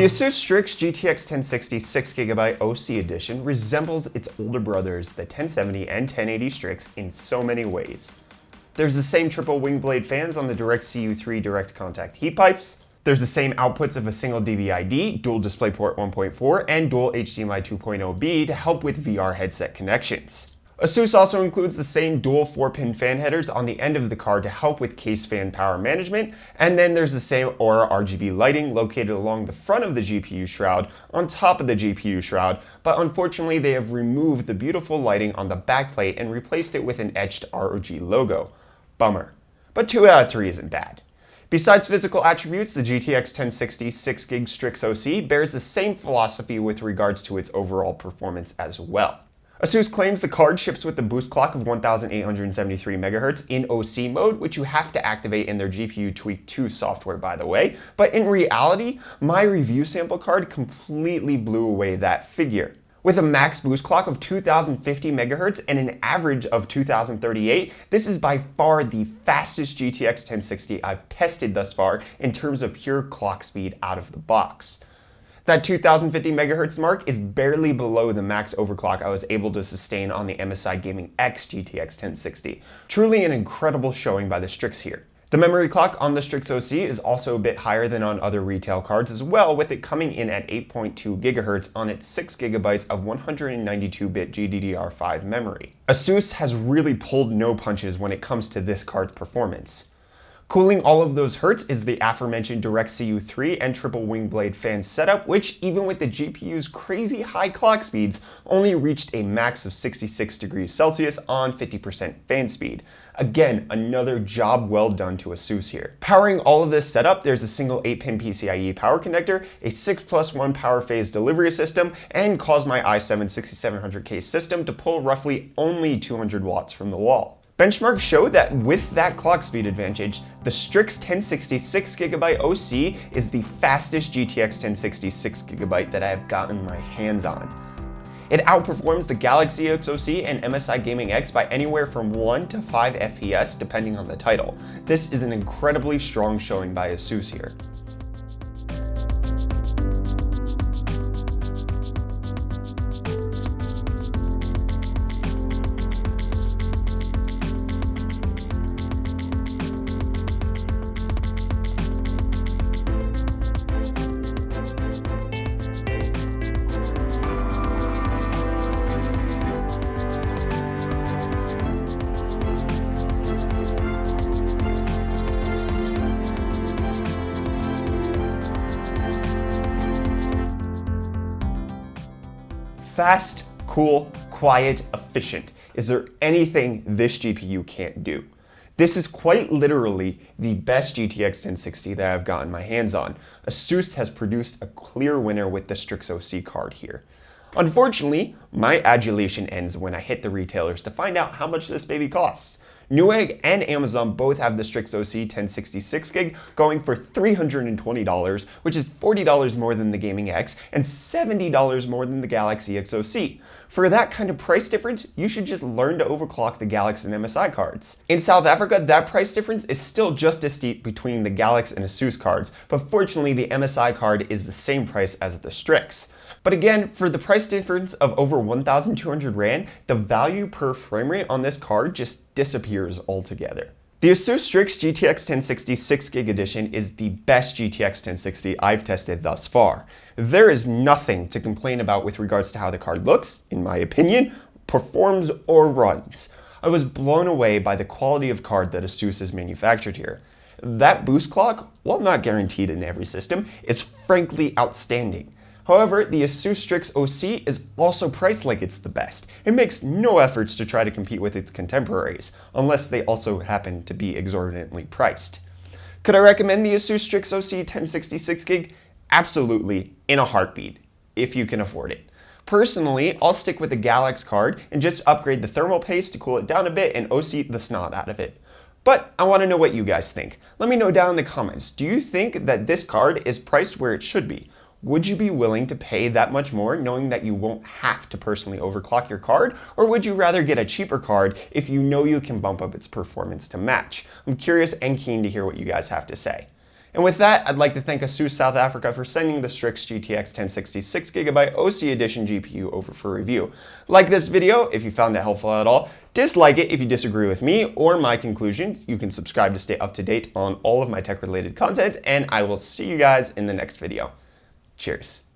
The ASUS Strix GTX 1060 6GB OC edition resembles its older brothers, the 1070 and 1080 Strix, in so many ways. There's the same triple wing blade fans on the DirectCU3 direct contact heat pipes. There's the same outputs of a single DVI-D, dual DisplayPort 1.4, and dual HDMI 2.0B to help with VR headset connections. ASUS also includes the same dual 4-pin fan headers on the end of the card to help with case fan power management, and then there's the same Aura RGB lighting located along the front of the GPU shroud on top of the GPU shroud, but unfortunately they have removed the beautiful lighting on the backplate and replaced it with an etched ROG logo. Bummer. But 2 out of 3 isn't bad. Besides physical attributes, the GTX 1060 6GB Strix OC bears the same philosophy with regards to its overall performance as well. ASUS claims the card ships with the boost clock of 1873 MHz in OC mode, which you have to activate in their GPU Tweak 2 software, by the way, but in reality, my review sample card completely blew away that figure. With a max boost clock of 2050 MHz and an average of 2038, this is by far the fastest GTX 1060 I've tested thus far in terms of pure clock speed out of the box. That 2050 MHz mark is barely below the max overclock I was able to sustain on the MSI Gaming X GTX 1060. Truly an incredible showing by the Strix here. The memory clock on the Strix OC is also a bit higher than on other retail cards as well, with it coming in at 8.2 GHz on its 6GB of 192-bit GDDR5 memory. ASUS has really pulled no punches when it comes to this card's performance. Cooling all of those hertz is the aforementioned DirectCU3 and triple wing blade fan setup, which even with the GPU's crazy high clock speeds, only reached a max of 66 degrees Celsius on 50% fan speed. Again, another job well done to ASUS here. Powering all of this setup, there's a single 8-pin PCIe power connector, a 6+1 power phase delivery system, and caused my i7 6700K system to pull roughly only 200 watts from the wall. Benchmarks show that with that clock speed advantage, the Strix 1060 6GB OC is the fastest GTX 1060 6GB that I have gotten my hands on. It outperforms the Galaxy SoC and MSI Gaming X by anywhere from 1 to 5 FPS depending on the title. This is an incredibly strong showing by ASUS here. Fast, cool, quiet, efficient. Is there anything this GPU can't do? This is quite literally the best GTX 1060 that I've gotten my hands on. ASUS has produced a clear winner with the Strix OC card here. Unfortunately, my adulation ends when I hit the retailers to find out how much this baby costs. Newegg and Amazon both have the Strix OC 1060 6GB going for $320, which is $40 more than the Gaming X and $70 more than the Galaxy SoC. For that kind of price difference, you should just learn to overclock the Galaxy and MSI cards. In South Africa, that price difference is still just as steep between the Galaxy and ASUS cards, but fortunately the MSI card is the same price as the Strix. But again, for the price difference of over 1,200 Rand, the value per frame rate on this card just disappears altogether. The ASUS Strix GTX 1060 6GB edition is the best GTX 1060 I've tested thus far. There is nothing to complain about with regards to how the card looks, in my opinion, performs, or runs. I was blown away by the quality of card that ASUS has manufactured here. That boost clock, while not guaranteed in every system, is frankly outstanding. However, the ASUS Strix OC is also priced like it's the best. It makes no efforts to try to compete with its contemporaries, unless they also happen to be exorbitantly priced. Could I recommend the ASUS Strix OC 1060 6GB? Absolutely, in a heartbeat, if you can afford it. Personally, I'll stick with the Galaxy card and just upgrade the thermal paste to cool it down a bit and OC the snot out of it. But I want to know what you guys think. Let me know down in the comments. Do you think that this card is priced where it should be? Would you be willing to pay that much more knowing that you won't have to personally overclock your card? Or would you rather get a cheaper card if you know you can bump up its performance to match? I'm curious and keen to hear what you guys have to say. And with that, I'd like to thank ASUS South Africa for sending the Strix GTX 1060 6GB OC Edition GPU over for review. Like this video if you found it helpful at all. Dislike it if you disagree with me or my conclusions. You can subscribe to stay up to date on all of my tech-related content, and I will see you guys in the next video. Cheers.